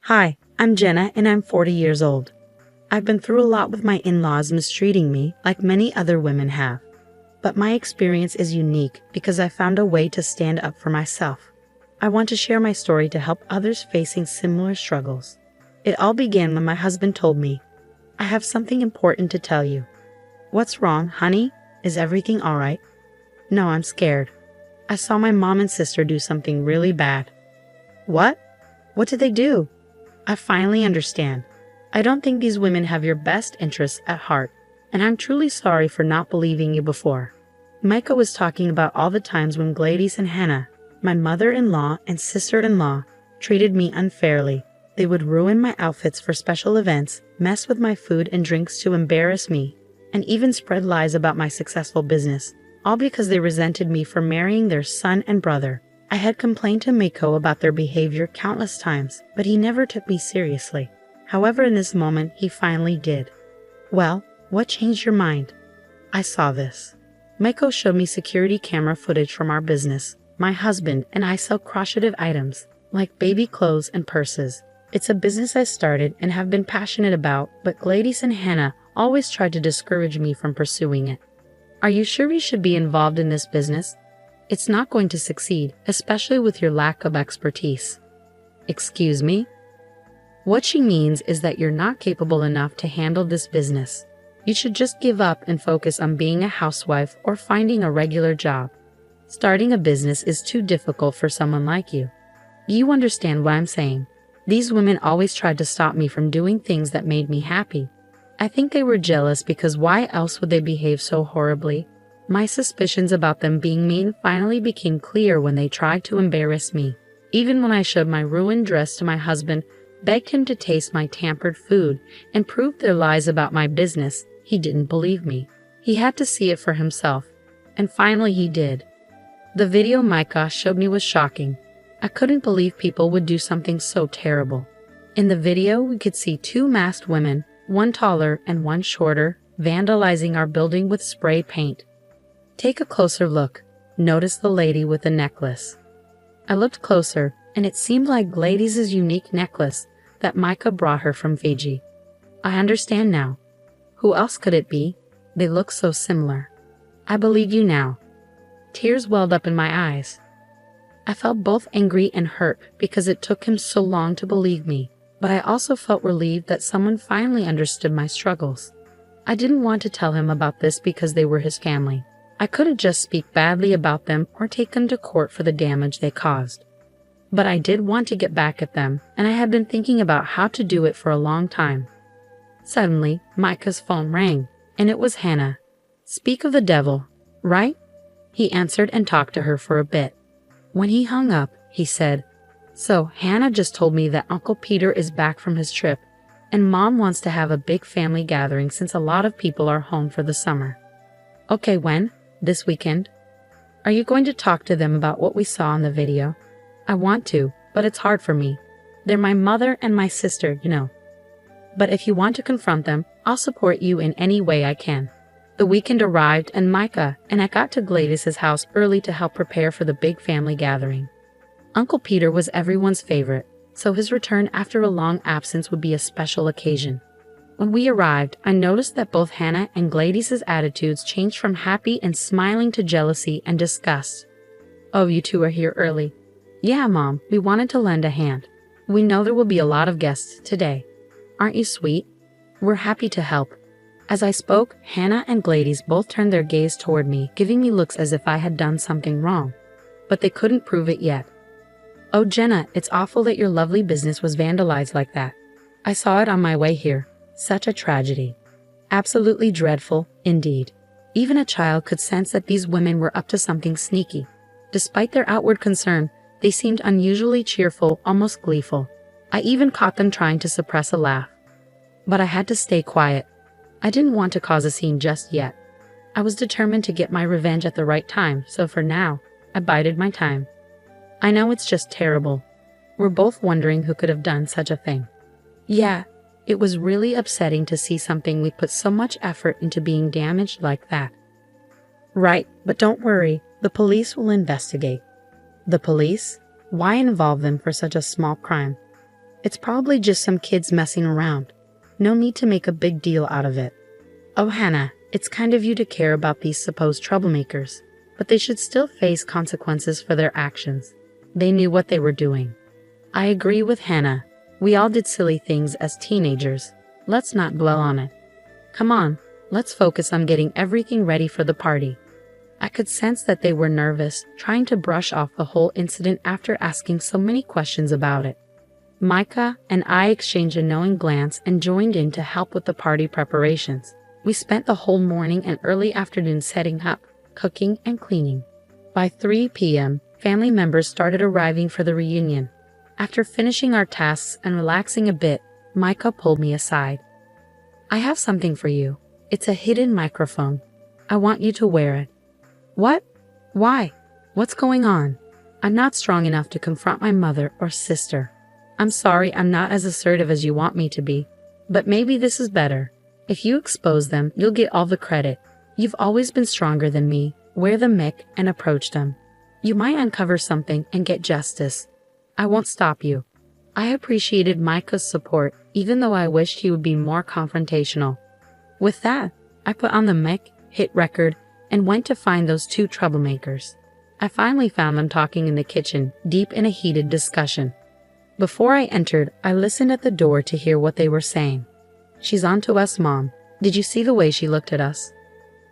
Hi, I'm Jenna and I'm 40 years old. I've been through a lot with my in-laws mistreating me like many other women have. But my experience is unique because I found a way to stand up for myself. I want to share my story to help others facing similar struggles. It all began when my husband told me, "I have something important to tell you." "What's wrong, honey? Is everything all right?" "No, I'm scared. I saw my mom and sister do something really bad." "What? What did they do?" "I finally understand. I don't think these women have your best interests at heart, and I'm truly sorry for not believing you before." Micah was talking about all the times when Gladys and Hannah, my mother-in-law and sister-in-law, treated me unfairly. They would ruin my outfits for special events, mess with my food and drinks to embarrass me, and even spread lies about my successful business, all because they resented me for marrying their son and brother. I had complained to Mako about their behavior countless times, but he never took me seriously. However, in this moment, he finally did. "Well, what changed your mind?" "I saw this." Mako showed me security camera footage from our business. My husband and I sell crocheted items, like baby clothes and purses. It's a business I started and have been passionate about, but Gladys and Hannah always tried to discourage me from pursuing it. "Are you sure we should be involved in this business? It's not going to succeed, especially with your lack of expertise." "Excuse me?" What she means is that you're not capable enough to handle this business. You should just give up and focus on being a housewife or finding a regular job. Starting a business is too difficult for someone like you. You understand what I'm saying? These women always tried to stop me from doing things that made me happy. I think they were jealous because why else would they behave so horribly? My suspicions about them being mean finally became clear when they tried to embarrass me. Even when I showed my ruined dress to my husband, begged him to taste my tampered food, and proved their lies about my business, he didn't believe me. He had to see it for himself. And finally he did. The video Micah showed me was shocking. I couldn't believe people would do something so terrible. In the video, we could see two masked women, one taller and one shorter, vandalizing our building with spray paint. Take a closer look. Notice the lady with the necklace. I looked closer, and it seemed like Gladys' unique necklace that Micah brought her from Fiji. I understand now. Who else could it be? They look so similar. I believe you now. Tears welled up in my eyes. I felt both angry and hurt because it took him so long to believe me, but I also felt relieved that someone finally understood my struggles. I didn't want to tell him about this because they were his family. I couldn't just speak badly about them or take them to court for the damage they caused. But I did want to get back at them, and I had been thinking about how to do it for a long time. Suddenly, Micah's phone rang, and it was Hannah. "Speak of the devil, right?" He answered and talked to her for a bit. When he hung up, he said, "So Hannah just told me that Uncle Peter is back from his trip, and Mom wants to have a big family gathering since a lot of people are home for the summer." "Okay, when? This weekend?" "Are you going to talk to them about what we saw in the video?" "I want to, but it's hard for me. They're my mother and my sister, you know. But if you want to confront them, I'll support you in any way I can." The weekend arrived and I got to Gladys' house early to help prepare for the big family gathering. Uncle Peter was everyone's favorite, so his return after a long absence would be a special occasion. When we arrived, I noticed that both Hannah and Gladys' attitudes changed from happy and smiling to jealousy and disgust. "Oh, you two are here early." "Yeah, Mom, we wanted to lend a hand. We know there will be a lot of guests today. Aren't you sweet? We're happy to help." As I spoke, Hannah and Gladys both turned their gaze toward me, giving me looks as if I had done something wrong. But they couldn't prove it yet. "Oh, Jenna, it's awful that your lovely business was vandalized like that. I saw it on my way here. Such a tragedy." Absolutely dreadful, indeed. Even a child could sense that these women were up to something sneaky. Despite their outward concern, they seemed unusually cheerful, almost gleeful. I even caught them trying to suppress a laugh. But I had to stay quiet. I didn't want to cause a scene just yet. I was determined to get my revenge at the right time, so for now, I bided my time. I know it's just terrible. We're both wondering who could have done such a thing. Yeah, it was really upsetting to see something we put so much effort into being damaged like that. Right, but don't worry, the police will investigate. The police? Why involve them for such a small crime? It's probably just some kids messing around. No need to make a big deal out of it. Oh, Hannah, it's kind of you to care about these supposed troublemakers, but they should still face consequences for their actions. They knew what they were doing. I agree with Hannah. We all did silly things as teenagers. Let's not dwell on it. Come on, let's focus on getting everything ready for the party. I could sense that they were nervous, trying to brush off the whole incident after asking so many questions about it. Micah and I exchanged a knowing glance and joined in to help with the party preparations. We spent the whole morning and early afternoon setting up, cooking, and cleaning. By 3 p.m., family members started arriving for the reunion. After finishing our tasks and relaxing a bit, Micah pulled me aside. I have something for you. It's a hidden microphone. I want you to wear it. What? Why? What's going on? I'm not strong enough to confront my mother or sister. I'm sorry I'm not as assertive as you want me to be, but maybe this is better. If you expose them, you'll get all the credit. You've always been stronger than me. Wear the mic and approach them. You might uncover something and get justice. I won't stop you. I appreciated Micah's support, even though I wished he would be more confrontational. With that, I put on the mic, hit record, and went to find those two troublemakers. I finally found them talking in the kitchen, deep in a heated discussion. Before I entered, I listened at the door to hear what they were saying. She's on to us, Mom. Did you see the way she looked at us?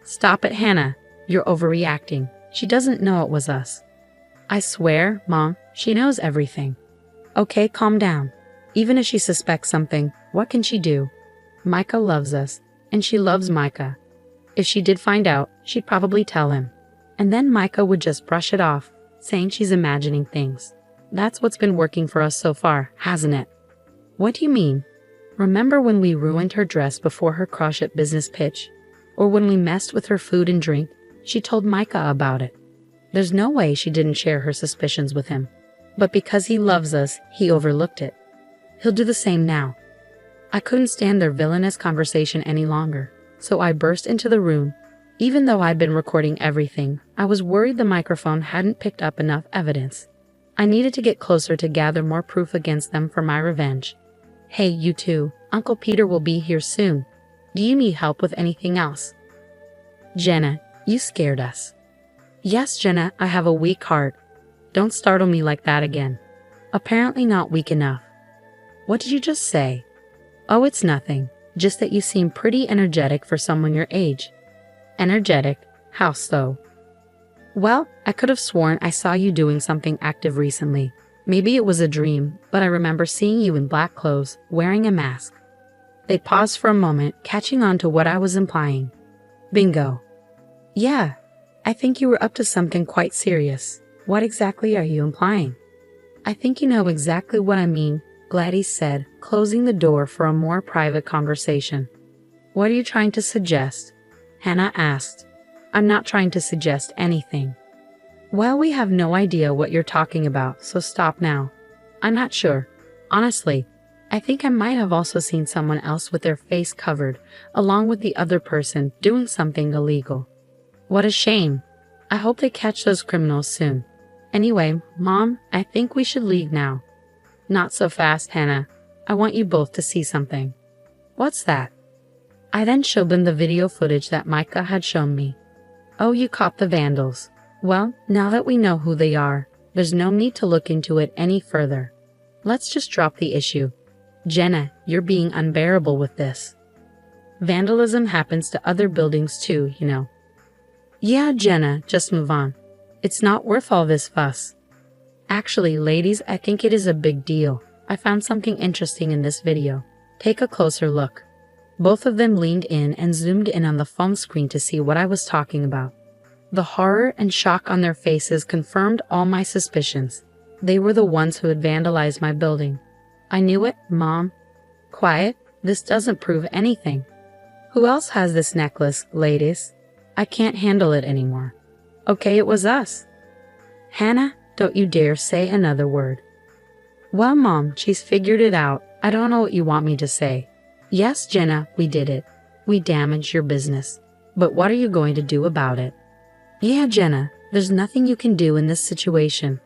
Stop it, Hannah. You're overreacting. She doesn't know it was us. I swear, Mom, she knows everything. Okay, calm down. Even if she suspects something, what can she do? Micah loves us, and she loves Micah. If she did find out, she'd probably tell him. And then Micah would just brush it off, saying she's imagining things. That's what's been working for us so far, hasn't it? What do you mean? Remember when we ruined her dress before her crush at business pitch? Or when we messed with her food and drink? She told Micah about it. There's no way she didn't share her suspicions with him. But because he loves us, he overlooked it. He'll do the same now. I couldn't stand their villainous conversation any longer, so I burst into the room. Even though I'd been recording everything, I was worried the microphone hadn't picked up enough evidence. I needed to get closer to gather more proof against them for my revenge. Hey, you two, Uncle Peter will be here soon. Do you need help with anything else? Jenna, you scared us. Yes, Jenna, I have a weak heart. Don't startle me like that again. Apparently not weak enough. What did you just say? Oh, it's nothing. Just that you seem pretty energetic for someone your age. Energetic? How so? Well, I could have sworn I saw you doing something active recently. Maybe it was a dream, but I remember seeing you in black clothes, wearing a mask. They paused for a moment, catching on to what I was implying. Bingo. Yeah, I think you were up to something quite serious. What exactly are you implying? I think you know exactly what I mean, Gladys said, closing the door for a more private conversation. What are you trying to suggest? Hannah asked. I'm not trying to suggest anything. Well, we have no idea what you're talking about, so stop now. I'm not sure. Honestly, I think I might have also seen someone else with their face covered, along with the other person doing something illegal. What a shame. I hope they catch those criminals soon. Anyway, Mom, I think we should leave now. Not so fast, Hannah. I want you both to see something. What's that? I then showed them the video footage that Micah had shown me. Oh, you caught the vandals. Well, now that we know who they are, there's no need to look into it any further. Let's just drop the issue. Jenna, you're being unbearable with this. Vandalism happens to other buildings too, you know. Yeah, Jenna, just move on. It's not worth all this fuss. Actually, ladies, I think it is a big deal. I found something interesting in this video. Take a closer look. Both of them leaned in and zoomed in on the phone screen to see what I was talking about. The horror and shock on their faces confirmed all my suspicions. They were the ones who had vandalized my building. I knew it, Mom. Quiet, this doesn't prove anything. Who else has this necklace, ladies? I can't handle it anymore. Okay, it was us. Hannah, don't you dare say another word. Well, Mom, she's figured it out. I don't know what you want me to say. Yes, Jenna, we did it. We damaged your business. But what are you going to do about it? Yeah, Jenna, there's nothing you can do in this situation.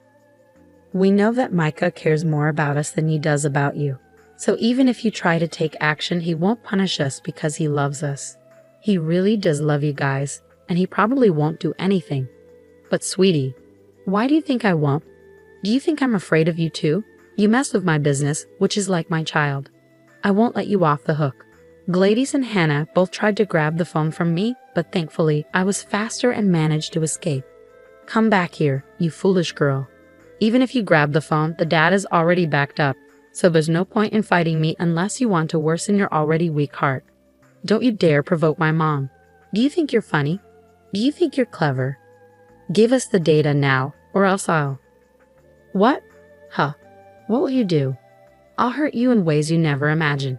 We know that Micah cares more about us than he does about you. So even if you try to take action, he won't punish us because he loves us. He really does love you guys, and he probably won't do anything. But sweetie, why do you think I won't? Do you think I'm afraid of you too? You mess with my business, which is like my child. I won't let you off the hook. Gladys and Hannah both tried to grab the phone from me, but thankfully I was faster and managed to escape. Come back here, you foolish girl. Even if you grab the phone, the data's already backed up, so there's no point in fighting me unless you want to worsen your already weak heart. Don't you dare provoke my mom. Do you think you're funny? Do you think you're clever? Give us the data now, or else I'll... What? Huh. What will you do? I'll hurt you in ways you never imagined.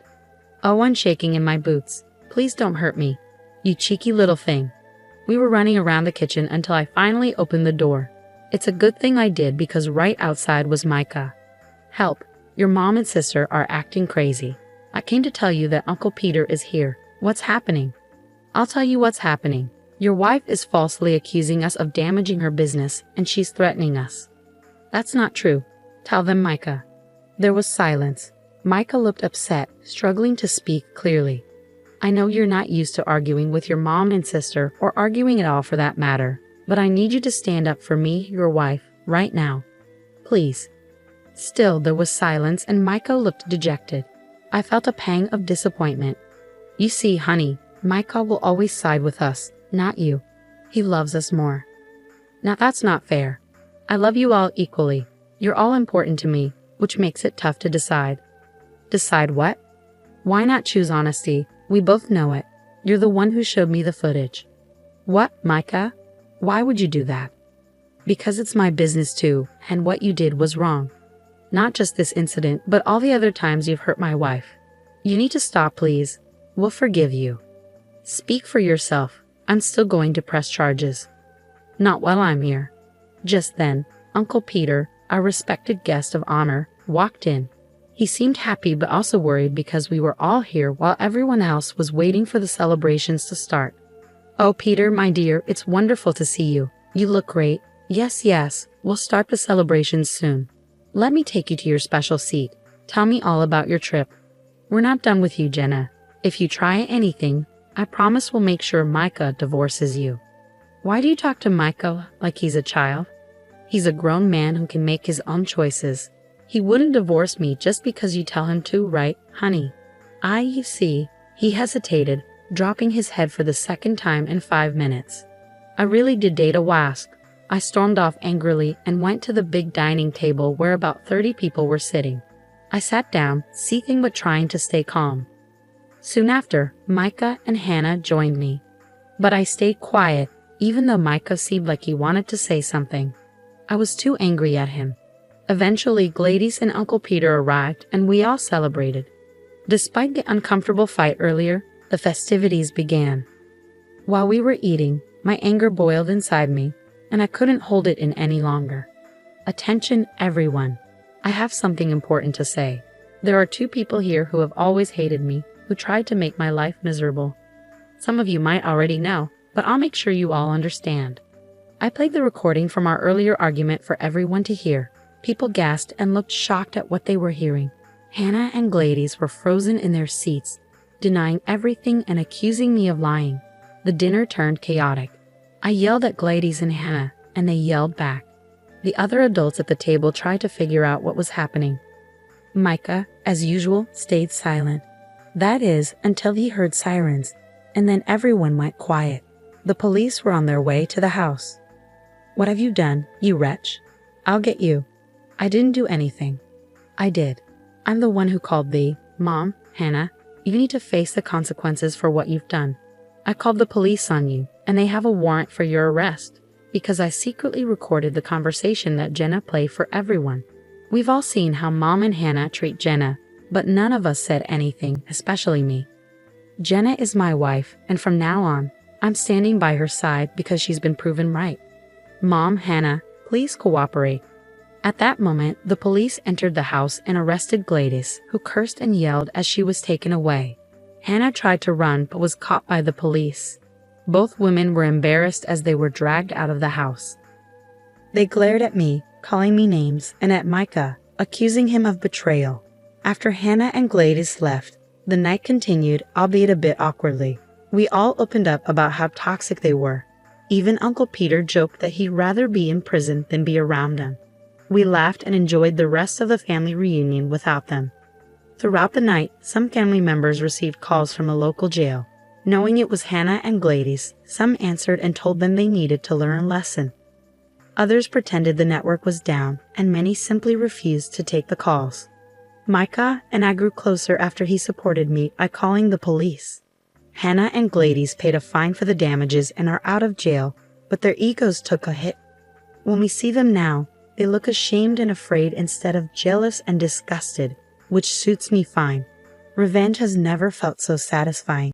Oh, I'm shaking in my boots. Please don't hurt me. You cheeky little thing. We were running around the kitchen until I finally opened the door. It's a good thing I did because right outside was Micah. Help. Your mom and sister are acting crazy. I came to tell you that Uncle Peter is here. What's happening? I'll tell you what's happening. Your wife is falsely accusing us of damaging her business, and she's threatening us. That's not true. Tell them, Micah. There was silence. Micah looked upset, struggling to speak clearly. I know you're not used to arguing with your mom and sister, or arguing at all for that matter, but I need you to stand up for me, your wife, right now. Please. Still, there was silence, and Micah looked dejected. I felt a pang of disappointment. You see, honey, Micah will always side with us, not you. He loves us more. Now that's not fair. I love you all equally. You're all important to me, which makes it tough to decide. Decide what? Why not choose honesty? We both know it. You're the one who showed me the footage. What, Micah? Why would you do that? Because it's my business too, and what you did was wrong. Not just this incident, but all the other times you've hurt my wife. You need to stop, please. We'll forgive you. Speak for yourself. I'm still going to press charges. Not while I'm here. Just then, Uncle Peter, our respected guest of honor, walked in. He seemed happy but also worried because we were all here while everyone else was waiting for the celebrations to start. Oh, Peter, my dear, it's wonderful to see you. You look great. Yes, we'll start the celebrations soon. Let me take you to your special seat. Tell me all about your trip. We're not done with you, Jenna. If you try anything, I promise we'll make sure Micah divorces you. Why do you talk to Micah like he's a child? He's a grown man who can make his own choices. He wouldn't divorce me just because you tell him to, right, honey? You see, he hesitated, dropping his head for the second time in 5 minutes. I really did date a wasp. I stormed off angrily and went to the big dining table where about 30 people were sitting. I sat down, seething but trying to stay calm. Soon after, Micah and Hannah joined me. But I stayed quiet, even though Micah seemed like he wanted to say something. I was too angry at him. Eventually, Gladys and Uncle Peter arrived, and we all celebrated. Despite the uncomfortable fight earlier, the festivities began. While we were eating, my anger boiled inside me, and I couldn't hold it in any longer. Attention, everyone. I have something important to say. There are 2 people here who have always hated me, who tried to make my life miserable. Some of you might already know, but I'll make sure you all understand. I played the recording from our earlier argument for everyone to hear. People gasped and looked shocked at what they were hearing. Hannah and Gladys were frozen in their seats, denying everything and accusing me of lying. The dinner turned chaotic. I yelled at Gladys and Hannah, and they yelled back. The other adults at the table tried to figure out what was happening. Micah, as usual, stayed silent. That is, until he heard sirens, and then everyone went quiet. The police were on their way to the house. What have you done, you wretch? I'll get you. I didn't do anything. I did. I'm the one who called thee. Mom, Hannah, you need to face the consequences for what you've done. I called the police on you, and they have a warrant for your arrest, because I secretly recorded the conversation that Jenna played for everyone. We've all seen how Mom and Hannah treat Jenna, but none of us said anything, especially me. Jenna is my wife, and from now on, I'm standing by her side because she's been proven right. Mom, Hannah, please cooperate. At that moment, the police entered the house and arrested Gladys, who cursed and yelled as she was taken away. Hannah tried to run but was caught by the police. Both women were embarrassed as they were dragged out of the house. They glared at me, calling me names, and at Micah, accusing him of betrayal. After Hannah and Gladys left, the night continued, albeit a bit awkwardly. We all opened up about how toxic they were. Even Uncle Peter joked that he'd rather be in prison than be around them. We laughed and enjoyed the rest of the family reunion without them. Throughout the night, some family members received calls from a local jail. Knowing it was Hannah and Gladys, some answered and told them they needed to learn a lesson. Others pretended the network was down, and many simply refused to take the calls. Micah and I grew closer after he supported me by calling the police. Hannah and Gladys paid a fine for the damages and are out of jail, but their egos took a hit. When we see them now, they look ashamed and afraid instead of jealous and disgusted, which suits me fine. Revenge has never felt so satisfying.